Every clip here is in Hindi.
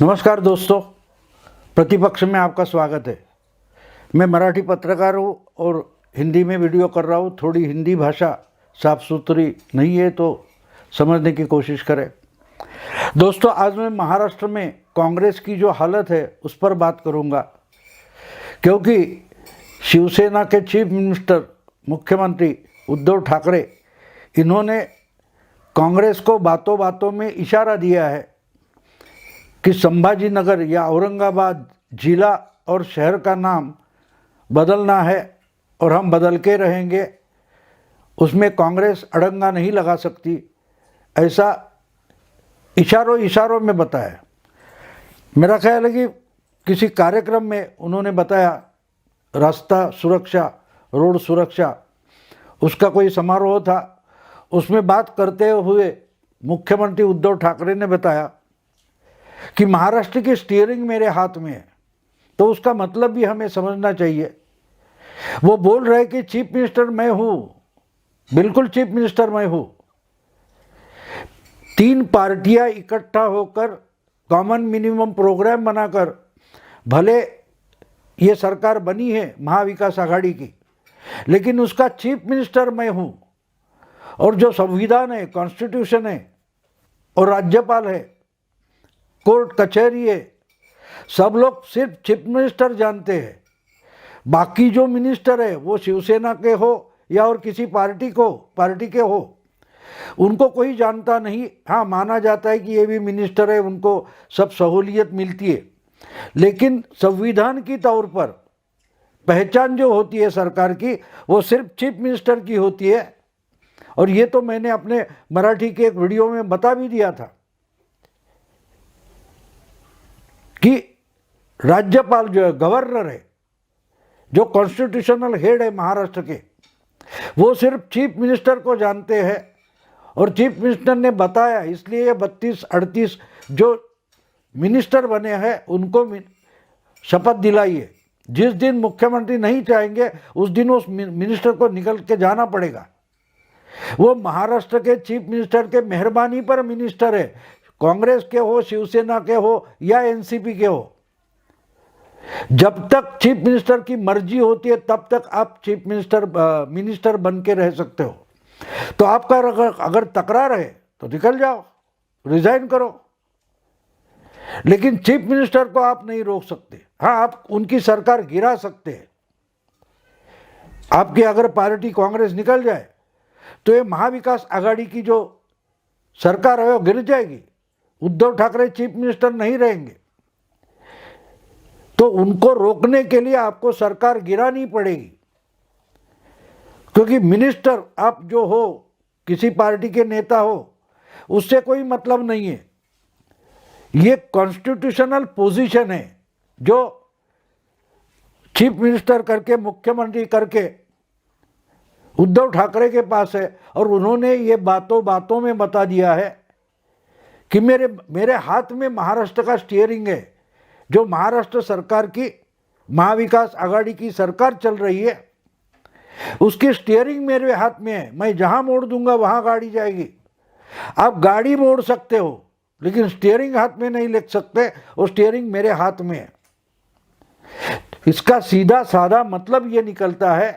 नमस्कार दोस्तों, प्रतिपक्ष में आपका स्वागत है। मैं मराठी पत्रकार हूँ और हिंदी में वीडियो कर रहा हूँ। थोड़ी हिंदी भाषा साफ सुथरी नहीं है तो समझने की कोशिश करें। दोस्तों, आज मैं महाराष्ट्र में कांग्रेस की जो हालत है उस पर बात करूँगा, क्योंकि शिवसेना के चीफ मिनिस्टर मुख्यमंत्री उद्धव ठाकरे इन्होंने कांग्रेस को बातों बातों में इशारा दिया है कि संभाजीनगर या औरंगाबाद जिला और शहर का नाम बदलना है और हम बदल के रहेंगे, उसमें कांग्रेस अड़ंगा नहीं लगा सकती, ऐसा इशारों में बताया। मेरा ख्याल है कि किसी कार्यक्रम में उन्होंने बताया, रास्ता सुरक्षा, रोड सुरक्षा, उसका कोई समारोह था। उसमें बात करते हुए मुख्यमंत्री उद्धव ठाकरे ने बताया कि महाराष्ट्र की स्टीयरिंग मेरे हाथ में है, तो उसका मतलब भी हमें समझना चाहिए। वो बोल रहे कि चीफ मिनिस्टर मैं हूँ, बिल्कुल चीफ मिनिस्टर मैं हूँ। 3 पार्टियां इकट्ठा होकर कॉमन मिनिमम प्रोग्राम बनाकर भले ये सरकार बनी है महाविकास आघाड़ी की, लेकिन उसका चीफ मिनिस्टर मैं हूँ। और जो संविधान है, कॉन्स्टिट्यूशन है और राज्यपाल है, कोर्ट कचहरी है, सब लोग सिर्फ चीफ मिनिस्टर जानते हैं। बाकी जो मिनिस्टर है वो शिवसेना के हो या और किसी पार्टी के हो, उनको कोई जानता नहीं। हाँ, माना जाता है कि ये भी मिनिस्टर है, उनको सब सहूलियत मिलती है, लेकिन संविधान की तौर पर पहचान जो होती है सरकार की, वो सिर्फ चीफ मिनिस्टर की होती है। और ये तो मैंने अपने मराठी के एक वीडियो में बता भी दिया था कि राज्यपाल जो है, गवर्नर है, जो कॉन्स्टिट्यूशनल हेड है महाराष्ट्र के, वो सिर्फ चीफ मिनिस्टर को जानते हैं। और चीफ मिनिस्टर ने बताया, इसलिए ये 32-38 जो मिनिस्टर बने हैं उनको शपथ दिलाई है। जिस दिन मुख्यमंत्री नहीं चाहेंगे उस दिन उस मिनिस्टर को निकल के जाना पड़ेगा। वो महाराष्ट्र के चीफ मिनिस्टर के मेहरबानी पर मिनिस्टर है, कांग्रेस के हो, शिवसेना के हो या एनसीपी के हो। जब तक चीफ मिनिस्टर की मर्जी होती है तब तक आप चीफ मिनिस्टर बन के रह सकते हो। तो आपका अगर तकरार है तो निकल जाओ, रिजाइन करो, लेकिन चीफ मिनिस्टर को आप नहीं रोक सकते। हाँ, आप उनकी सरकार गिरा सकते हैं। आपकी अगर पार्टी कांग्रेस निकल जाए तो ये महाविकास आघाड़ी की जो सरकार है वो गिर जाएगी। उद्धव ठाकरे चीफ मिनिस्टर नहीं रहेंगे, तो उनको रोकने के लिए आपको सरकार गिरानी पड़ेगी। क्योंकि मिनिस्टर आप जो हो, किसी पार्टी के नेता हो, उससे कोई मतलब नहीं है। ये कॉन्स्टिट्यूशनल पोजीशन है जो चीफ मिनिस्टर करके, मुख्यमंत्री करके उद्धव ठाकरे के पास है। और उन्होंने ये बातों बातों में बता दिया है कि मेरे हाथ में महाराष्ट्र का स्टीयरिंग है। जो महाराष्ट्र सरकार की, महाविकास आघाड़ी की सरकार चल रही है, उसकी स्टीयरिंग मेरे हाथ में है। मैं जहां मोड़ दूंगा वहां गाड़ी जाएगी। आप गाड़ी मोड़ सकते हो लेकिन स्टीयरिंग हाथ में नहीं ले सकते, और स्टीयरिंग मेरे हाथ में है। इसका सीधा साधा मतलब ये निकलता है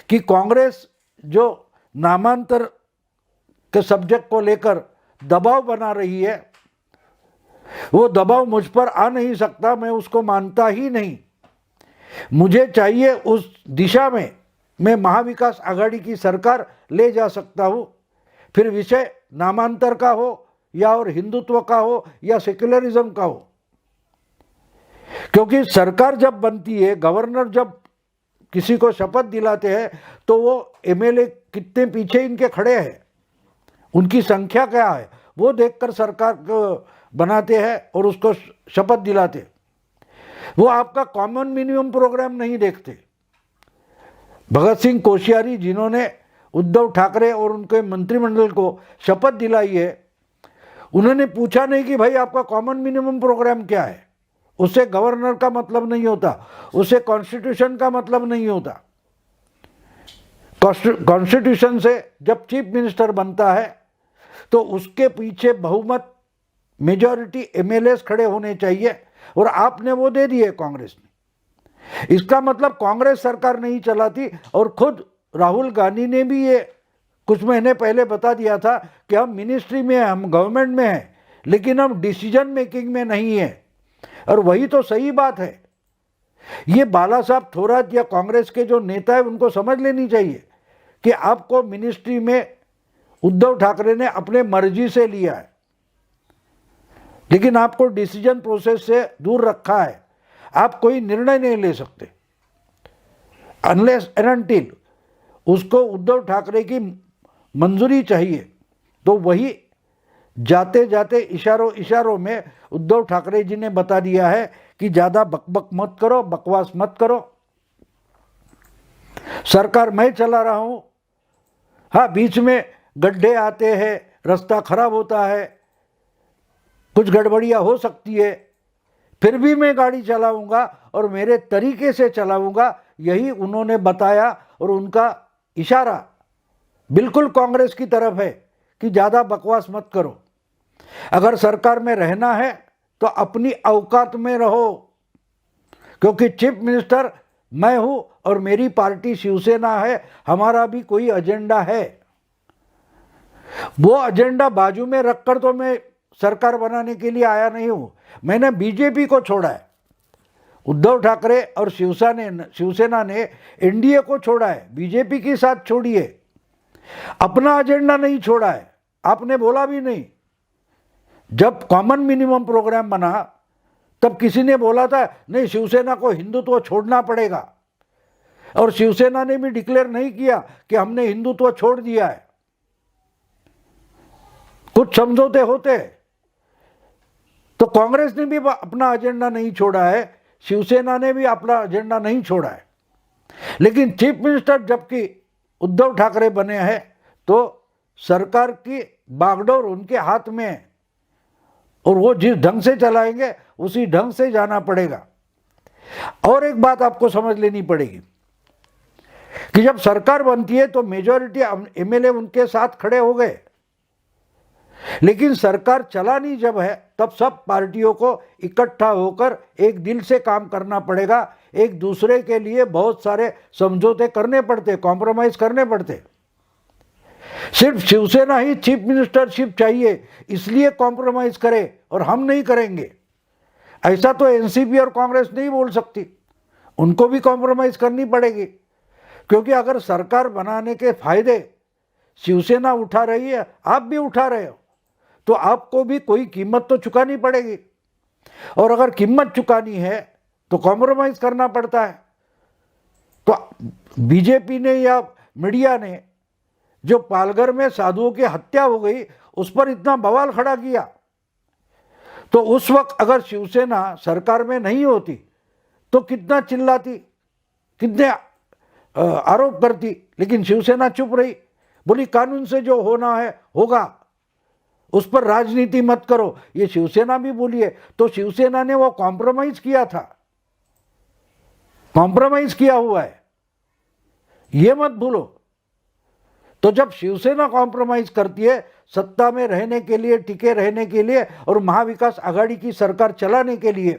कि कांग्रेस जो नामांतर के सब्जेक्ट को लेकर दबाव बना रही है, वो दबाव मुझ पर आ नहीं सकता। मैं उसको मानता ही नहीं। मुझे चाहिए उस दिशा में मैं महाविकास आघाड़ी की सरकार ले जा सकता हूं। फिर विषय नामांतर का हो या और हिंदुत्व का हो या सेक्युलरिज्म का हो। क्योंकि सरकार जब बनती है, गवर्नर जब किसी को शपथ दिलाते हैं, तो वो एमएलए कितने पीछे इनके खड़े हैं, उनकी संख्या क्या है, वो देखकर सरकार को बनाते हैं और उसको शपथ दिलाते। वो आपका कॉमन मिनिमम प्रोग्राम नहीं देखते। भगत सिंह कोश्यारी, जिन्होंने उद्धव ठाकरे और उनके मंत्रिमंडल को शपथ दिलाई है, उन्होंने पूछा नहीं कि भाई आपका कॉमन मिनिमम प्रोग्राम क्या है। उससे गवर्नर का मतलब नहीं होता, उससे कॉन्स्टिट्यूशन का मतलब नहीं होता। कॉन्स्टिट्यूशन से जब चीफ मिनिस्टर बनता है तो उसके पीछे बहुमत मेजॉरिटी एमएलएस खड़े होने चाहिए, और आपने वो दे दिए कांग्रेस ने। इसका मतलब कांग्रेस सरकार नहीं चलाती, और खुद राहुल गांधी ने भी ये कुछ महीने पहले बता दिया था कि हम मिनिस्ट्री में हैं, हम गवर्नमेंट में हैं, लेकिन हम डिसीजन मेकिंग में नहीं है। और वही तो सही बात है। ये बाला साहब थोराट या कांग्रेस के जो नेता है उनको समझ लेनी चाहिए कि आपको मिनिस्ट्री में उद्धव ठाकरे ने अपने मर्जी से लिया है, लेकिन आपको डिसीजन प्रोसेस से दूर रखा है। आप कोई निर्णय नहीं ले सकते अनलेस एंड अनटिल उसको उद्धव ठाकरे की मंजूरी चाहिए। तो वही जाते जाते इशारों में उद्धव ठाकरे जी ने बता दिया है कि ज़्यादा बकबक मत करो, बकवास मत करो, सरकार मैं चला रहा हूँ। हाँ, बीच में गड्ढे आते हैं, रास्ता खराब होता है, कुछ गड़बड़ियाँ हो सकती है, फिर भी मैं गाड़ी चलाऊंगा और मेरे तरीके से चलाऊंगा, यही उन्होंने बताया। और उनका इशारा बिल्कुल कांग्रेस की तरफ है कि ज़्यादा बकवास मत करो। अगर सरकार में रहना है तो अपनी औकात में रहो, क्योंकि चीफ मिनिस्टर मैं हूं और मेरी पार्टी शिवसेना है, हमारा भी कोई एजेंडा है। वो एजेंडा बाजू में रखकर तो मैं सरकार बनाने के लिए आया नहीं हूं। मैंने बीजेपी को छोड़ा है, उद्धव ठाकरे और शिवसेना ने एनडीए को छोड़ा है, बीजेपी के साथ छोड़िए। अपना एजेंडा नहीं छोड़ा है, आपने बोला भी नहीं। जब कॉमन मिनिमम प्रोग्राम बना तब किसी ने बोला था नहीं, शिवसेना को हिंदुत्व छोड़ना पड़ेगा, और शिवसेना ने भी डिक्लेयर नहीं किया कि हमने हिंदुत्व छोड़ दिया है। कुछ समझौते होते। तो कांग्रेस ने भी अपना एजेंडा नहीं छोड़ा है, शिवसेना ने भी अपना एजेंडा नहीं छोड़ा है। लेकिन चीफ मिनिस्टर जबकि उद्धव ठाकरे बने हैं तो सरकार की बागडोर उनके हाथ में है, और वो जिस ढंग से चलाएंगे उसी ढंग से जाना पड़ेगा। और एक बात आपको समझ लेनी पड़ेगी कि जब सरकार बनती है तो मेजॉरिटी एमएलए उनके साथ खड़े हो गए, लेकिन सरकार चलानी जब है तब सब पार्टियों को इकट्ठा होकर एक दिल से काम करना पड़ेगा। एक दूसरे के लिए बहुत सारे समझौते करने पड़ते, कॉम्प्रोमाइज करने पड़ते। सिर्फ शिवसेना ही चीफ मिनिस्टरशिप चाहिए इसलिए कॉम्प्रोमाइज करे और हम नहीं करेंगे, ऐसा तो एनसीपी और कांग्रेस नहीं बोल सकती। उनको भी कॉम्प्रोमाइज करनी पड़ेगी, क्योंकि अगर सरकार बनाने के फायदे शिवसेना उठा रही है, आप भी उठा रहे हो, तो आपको भी कोई कीमत तो चुकानी पड़ेगी। और अगर कीमत चुकानी है तो कॉम्प्रोमाइज करना पड़ता है। तो बीजेपी ने या मीडिया ने जो पालघर में साधुओं की हत्या हो गई उस पर इतना बवाल खड़ा किया, तो उस वक्त अगर शिवसेना सरकार में नहीं होती तो कितना चिल्लाती, कितने आरोप करती। लेकिन शिवसेना चुप रही, बोली कानून से जो होना है होगा, उस पर राजनीति मत करो, ये शिवसेना भी बोली है। तो शिवसेना ने वो कॉम्प्रोमाइज किया था, कॉम्प्रोमाइज किया हुआ है, ये मत भूलो। तो जब शिवसेना कॉम्प्रोमाइज करती है सत्ता में रहने के लिए, टिके रहने के लिए और महाविकास आघाड़ी की सरकार चलाने के लिए,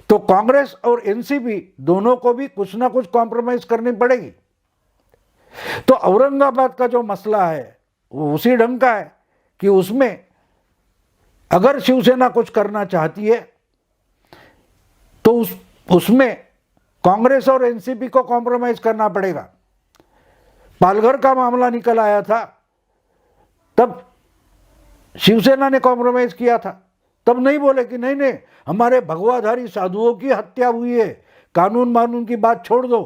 तो कांग्रेस और एनसीपी दोनों को भी कुछ ना कुछ कॉम्प्रोमाइज करनी पड़ेगी। तो औरंगाबाद का जो मसला है वो उसी ढंग का है कि उसमें अगर शिवसेना कुछ करना चाहती है तो उसमें कांग्रेस और एनसीपी को कॉम्प्रोमाइज करना पड़ेगा। पालघर का मामला निकल आया था तब शिवसेना ने कॉम्प्रोमाइज किया था, तब नहीं बोले कि नहीं नहीं हमारे भगवाधारी साधुओं की हत्या हुई है, कानून मानून की बात छोड़ दो,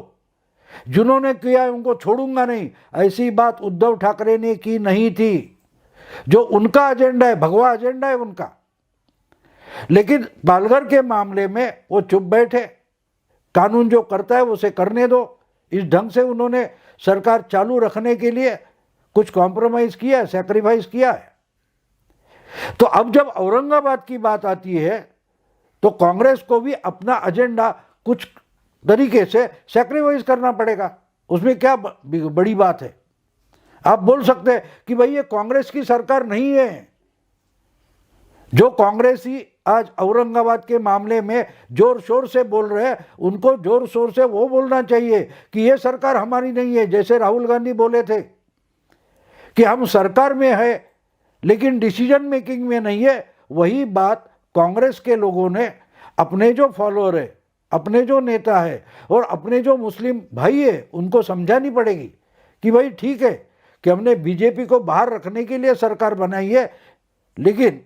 जिन्होंने किया है उनको छोड़ूंगा नहीं। ऐसी बात उद्धव ठाकरे ने की नहीं थी। जो उनका एजेंडा है, भगवा एजेंडा है उनका। लेकिन पालघर के मामले में वो चुप बैठे, कानून जो करता है उसे करने दो। इस ढंग से उन्होंने सरकार चालू रखने के लिए कुछ कॉम्प्रोमाइज किया है, सैक्रिफाइस किया है। तो अब जब औरंगाबाद की बात आती है तो कांग्रेस को भी अपना एजेंडा कुछ तरीके से सैक्रिफाइस करना पड़ेगा। उसमें क्या बड़ी बात है? आप बोल सकते हैं कि भाई ये कांग्रेस की सरकार नहीं है, जो कांग्रेसी आज औरंगाबाद के मामले में जोर शोर से बोल रहे हैं, उनको जोर शोर से वो बोलना चाहिए कि ये सरकार हमारी नहीं है। जैसे राहुल गांधी बोले थे कि हम सरकार में है लेकिन डिसीजन मेकिंग में नहीं है, वही बात कांग्रेस के लोगों ने अपने जो फॉलोअर है, अपने जो नेता है और अपने जो मुस्लिम भाई है उनको समझानी पड़ेगी कि भाई ठीक है कि हमने बीजेपी को बाहर रखने के लिए सरकार बनाई है, लेकिन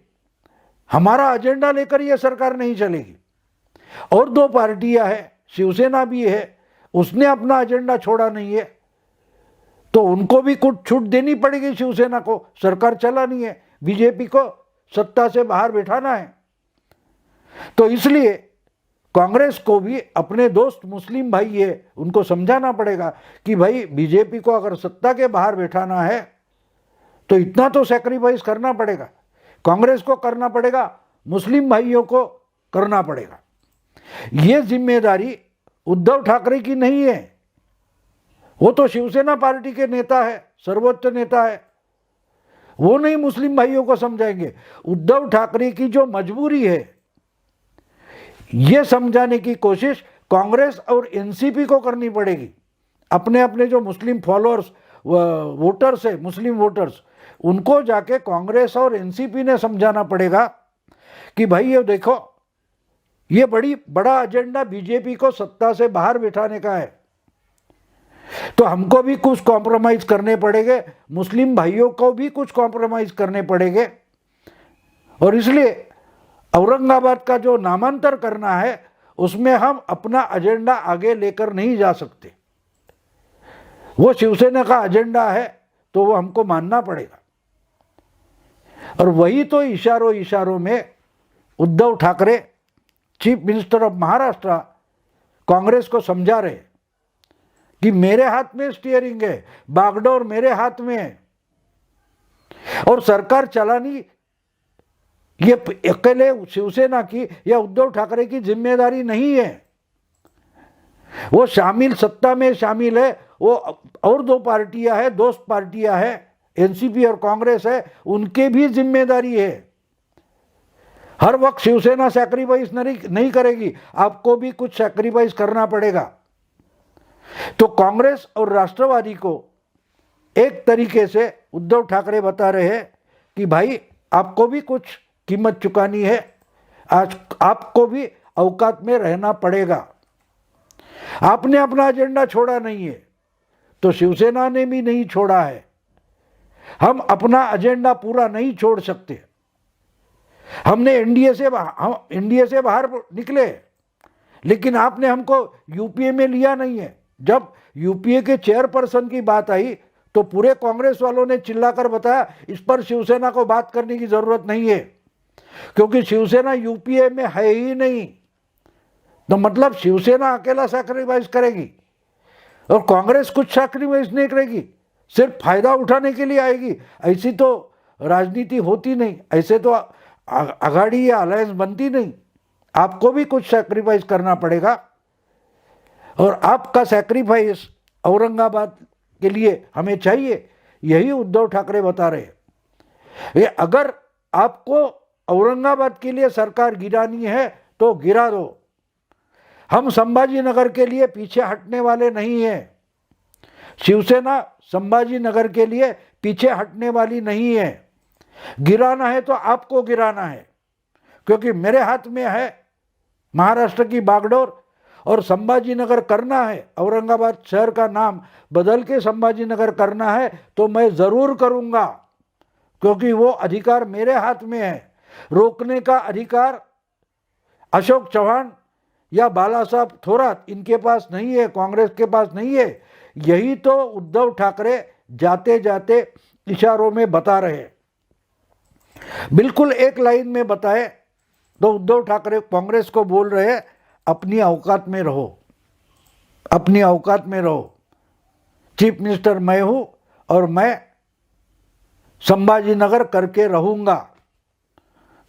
हमारा एजेंडा लेकर यह सरकार नहीं चलेगी। और दो पार्टियां हैं, शिवसेना भी है, उसने अपना एजेंडा छोड़ा नहीं है, तो उनको भी कुछ छूट देनी पड़ेगी। शिवसेना को सरकार चलानी है, बीजेपी को सत्ता से बाहर बिठाना है। तो इसलिए कांग्रेस को भी अपने दोस्त मुस्लिम भाई है उनको समझाना पड़ेगा कि भाई बीजेपी को अगर सत्ता के बाहर बिठाना है तो इतना तो सैक्रिफाइस करना पड़ेगा, कांग्रेस को करना पड़ेगा, मुस्लिम भाइयों को करना पड़ेगा। ये जिम्मेदारी उद्धव ठाकरे की नहीं है, वो तो शिवसेना पार्टी के नेता है, सर्वोच्च नेता है, वो नहीं मुस्लिम भाइयों को समझाएंगे। उद्धव ठाकरे की जो मजबूरी है ये समझाने की कोशिश कांग्रेस और एनसीपी को करनी पड़ेगी। अपने अपने जो मुस्लिम फॉलोअर्स वोटर्स है, मुस्लिम वोटर्स, उनको जाके कांग्रेस और एनसीपी ने समझाना पड़ेगा कि भाई ये देखो, ये बड़ा एजेंडा बीजेपी को सत्ता से बाहर बिठाने का है, तो हमको भी कुछ कॉम्प्रोमाइज करने पड़ेंगे, मुस्लिम भाइयों को भी कुछ कॉम्प्रोमाइज करने पड़ेंगे। और इसलिए औरंगाबाद का जो नामांतर करना है उसमें हम अपना एजेंडा आगे लेकर नहीं जा सकते। वो शिवसेना का एजेंडा है तो वो हमको मानना पड़ेगा। और वही तो इशारों में Uddhav Thackeray, chief minister of Maharashtra, Congress को समझा रहे कि मेरे हाथ में स्टीयरिंग है, बागडोर मेरे हाथ में है, और सरकार चलानी ये अकेले शिवसेना की या उद्धव ठाकरे की जिम्मेदारी नहीं है। वो सत्ता में शामिल है, वो और दो पार्टियां हैं, दोस्त पार्टियां हैं, एनसीपी और कांग्रेस है, उनके भी जिम्मेदारी है। हर वक्त शिवसेना सैक्रिफाइस नहीं करेगी, आपको भी कुछ सैक्रिफाइस करना पड़ेगा। तो कांग्रेस और राष्ट्रवादी को एक तरीके से उद्धव ठाकरे बता रहे हैं कि भाई आपको भी कुछ कीमत चुकानी है, आज आपको भी औकात में रहना पड़ेगा। आपने अपना एजेंडा छोड़ा नहीं है, तो शिवसेना ने भी नहीं छोड़ा है। हम अपना एजेंडा पूरा नहीं छोड़ सकते। हमने एनडीए से बाहर निकले, लेकिन आपने हमको यूपीए में लिया नहीं है। जब यूपीए के चेयरपर्सन की बात आई तो पूरे कांग्रेस वालों ने चिल्लाकर बताया इस पर शिवसेना को बात करने की जरूरत नहीं है, क्योंकि शिवसेना यूपीए में है ही नहीं। तो मतलब शिवसेना अकेला सैक्रिफाइस करेगी और कांग्रेस कुछ सैक्रिफाइस नहीं करेगी, सिर्फ फायदा उठाने के लिए आएगी। ऐसी तो राजनीति होती नहीं, ऐसे तो आघाड़ी या अलायंस बनती नहीं। आपको भी कुछ सैक्रिफाइस करना पड़ेगा, और आपका सैक्रिफाइस औरंगाबाद के लिए हमें चाहिए, यही उद्धव ठाकरे बता रहे हैं। अगर आपको औरंगाबाद के लिए सरकार गिरानी है तो गिरा दो, हम संभाजी नगर के लिए पीछे हटने वाले नहीं हैं। शिवसेना संभाजी नगर के लिए पीछे हटने वाली नहीं है। गिराना है तो आपको गिराना है, क्योंकि मेरे हाथ में है महाराष्ट्र की बागडोर, और संभाजी नगर करना है, औरंगाबाद शहर का नाम बदल के संभाजी नगर करना है तो मैं जरूर करूंगा, क्योंकि वो अधिकार मेरे हाथ में है। रोकने का अधिकार अशोक चौहान या बाला साहब थोरात इनके पास नहीं है, कांग्रेस के पास नहीं है। यही तो उद्धव ठाकरे जाते जाते इशारों में बता रहे हैं। बिल्कुल एक लाइन में बताए तो उद्धव ठाकरे कांग्रेस को बोल रहे हैं अपनी औकात में रहो, अपनी औकात में रहो। चीफ मिनिस्टर मैं हूं और मैं संभाजी नगर करके रहूंगा।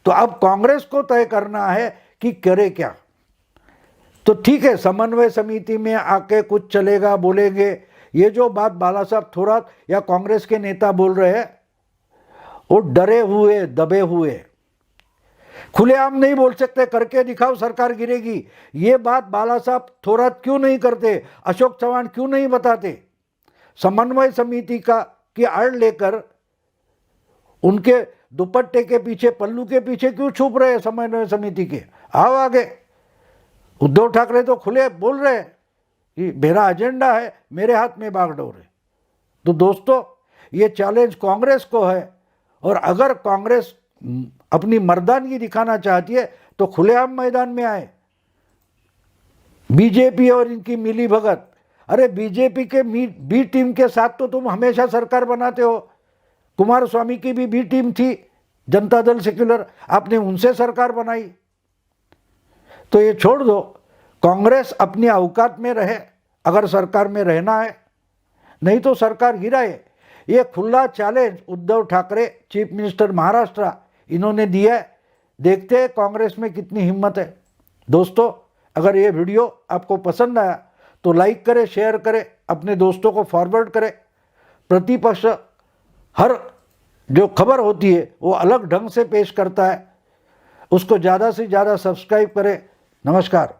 तो अब कांग्रेस को तय करना है कि करे क्या। तो ठीक है, समन्वय समिति में आके कुछ चलेगा, बोलेंगे। ये जो बात बाला साहब थोरात या कांग्रेस के नेता बोल रहे हैं, वो डरे हुए दबे हुए, खुलेआम नहीं बोल सकते, करके दिखाओ सरकार गिरेगी। ये बात बाला साहब थोरात क्यों नहीं करते, अशोक चव्हाण क्यों नहीं बताते? समन्वय समिति का की आड़ लेकर उनके दुपट्टे के पीछे, पल्लू के पीछे क्यों छुप रहे हैं समन्वय समिति के? आओ आगे। उद्धव ठाकरे तो खुले बोल रहे हैं कि मेरा एजेंडा है, मेरे हाथ में बागडोर है। तो दोस्तों, ये चैलेंज कांग्रेस को है, और अगर कांग्रेस अपनी मर्दानगी दिखाना चाहती है तो खुलेआम मैदान में आए। बीजेपी और इनकी मिली भगत, अरे बीजेपी के बी टीम के साथ तो तुम हमेशा सरकार बनाते हो। कुमारस्वामी की भी बी टीम थी, जनता दल सेक्युलर, आपने उनसे सरकार बनाई। तो ये छोड़ दो, कांग्रेस अपनी औकात में रहे अगर सरकार में रहना है, नहीं तो सरकार गिराए। ये खुला challenge Uddhav Thackeray, chief minister Maharashtra, इन्होंने दिया है। देखते हैं कांग्रेस में कितनी हिम्मत है। दोस्तों, अगर ये वीडियो आपको पसंद आया तो लाइक करें, शेयर करें, अपने दोस्तों को फॉरवर्ड करें। प्रतिपक्ष हर जो खबर होती है वो अलग ढंग से पेश करता है, उसको ज़्यादा से ज़्यादा सब्सक्राइब करें। नमस्कार।